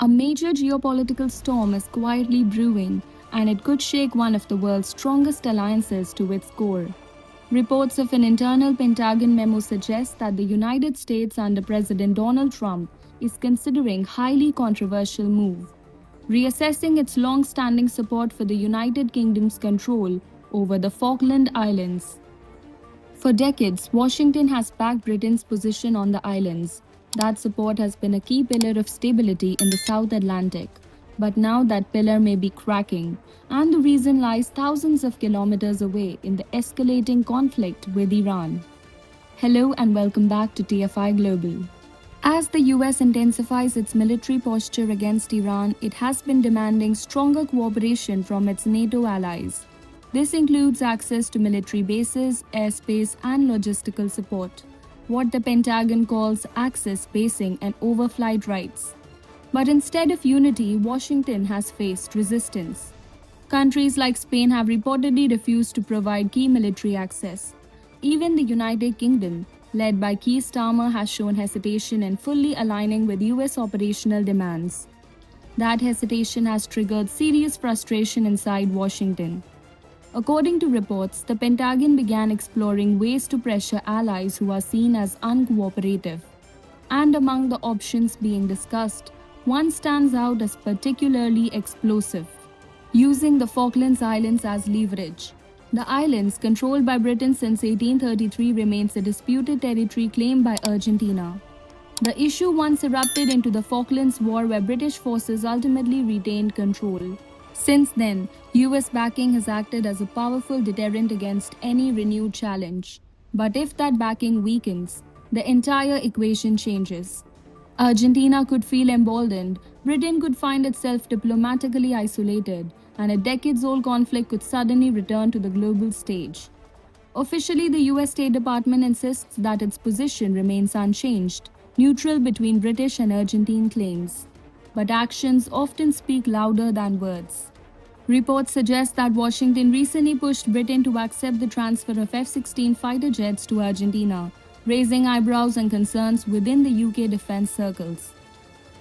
A major geopolitical storm is quietly brewing, and it could shake one of the world's strongest alliances to its core. Reports of an internal Pentagon memo suggest that the United States under President Donald Trump is considering highly controversial move, reassessing its long-standing support for the United Kingdom's control over the Falkland Islands. For decades, Washington has backed Britain's position on the islands. That support has been a key pillar of stability in the South Atlantic. But now that pillar may be cracking, and the reason lies thousands of kilometers away in the escalating conflict with Iran. Hello and welcome back to TFI Global. As the US intensifies its military posture against Iran, it has been demanding stronger cooperation from its NATO allies. This includes access to military bases, airspace, and logistical support, what the Pentagon calls access basing and overflight rights. But instead of unity, Washington has faced resistance. Countries like Spain have reportedly refused to provide key military access. Even the United Kingdom, led by Keir Starmer, has shown hesitation in fully aligning with US operational demands. That hesitation has triggered serious frustration inside Washington. According to reports, the Pentagon began exploring ways to pressure allies who are seen as uncooperative. And among the options being discussed, one stands out as particularly explosive: using the Falklands Islands as leverage. The islands, controlled by Britain since 1833, remains a disputed territory claimed by Argentina. The issue once erupted into the Falklands War, where British forces ultimately retained control. Since then, US backing has acted as a powerful deterrent against any renewed challenge. But if that backing weakens, the entire equation changes. Argentina could feel emboldened, Britain could find itself diplomatically isolated, and a decades-old conflict could suddenly return to the global stage. Officially, the US State Department insists that its position remains unchanged, neutral between British and Argentine claims. But actions often speak louder than words. Reports suggest that Washington recently pushed Britain to accept the transfer of F-16 fighter jets to Argentina, raising eyebrows and concerns within the UK defense circles.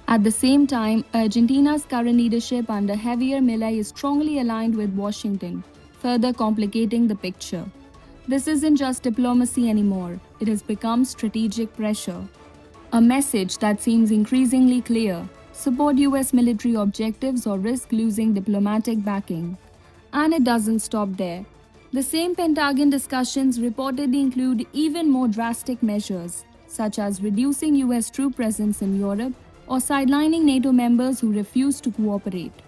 At the same time, Argentina's current leadership under Javier Milei is strongly aligned with Washington, further complicating the picture. This isn't just diplomacy anymore, it has become strategic pressure. A message that seems increasingly clear: support US military objectives or risk losing diplomatic backing. And it doesn't stop there. The same Pentagon discussions reportedly include even more drastic measures, such as reducing US troop presence in Europe or sidelining NATO members who refuse to cooperate.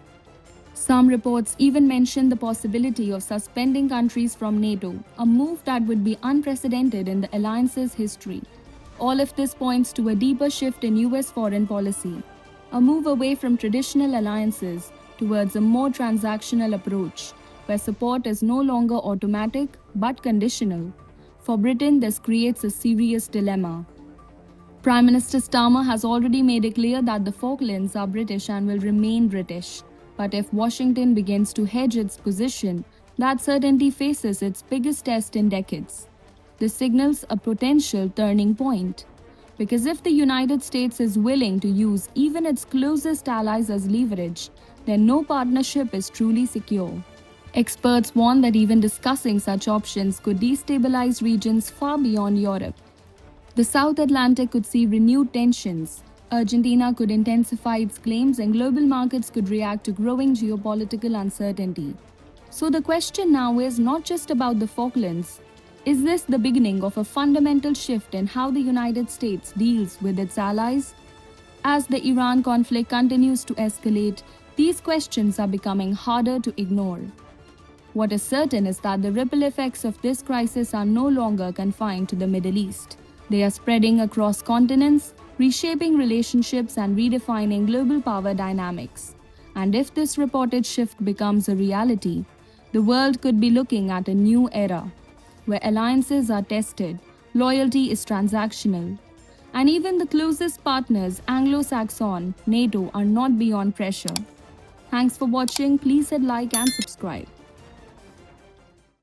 Some reports even mention the possibility of suspending countries from NATO, a move that would be unprecedented in the alliance's history. All of this points to a deeper shift in US foreign policy, a move away from traditional alliances towards a more transactional approach, where support is no longer automatic but conditional. For Britain, this creates a serious dilemma. Prime Minister Starmer has already made it clear that the Falklands are British and will remain British. But if Washington begins to hedge its position, that certainty faces its biggest test in decades. This signals a potential turning point. Because if the United States is willing to use even its closest allies as leverage, then no partnership is truly secure. Experts warn that even discussing such options could destabilize regions far beyond Europe. The South Atlantic could see renewed tensions, Argentina could intensify its claims, and global markets could react to growing geopolitical uncertainty. So the question now is not just about the Falklands. Is this the beginning of a fundamental shift in how the United States deals with its allies? As the Iran conflict continues to escalate, these questions are becoming harder to ignore. What is certain is that the ripple effects of this crisis are no longer confined to the Middle East. They are spreading across continents, reshaping relationships and redefining global power dynamics. And if this reported shift becomes a reality, the world could be looking at a new era, where alliances are tested, loyalty is transactional, and even the closest partners, Anglo-Saxon, NATO, are not beyond pressure. Thanks for watching. Please hit like and subscribe.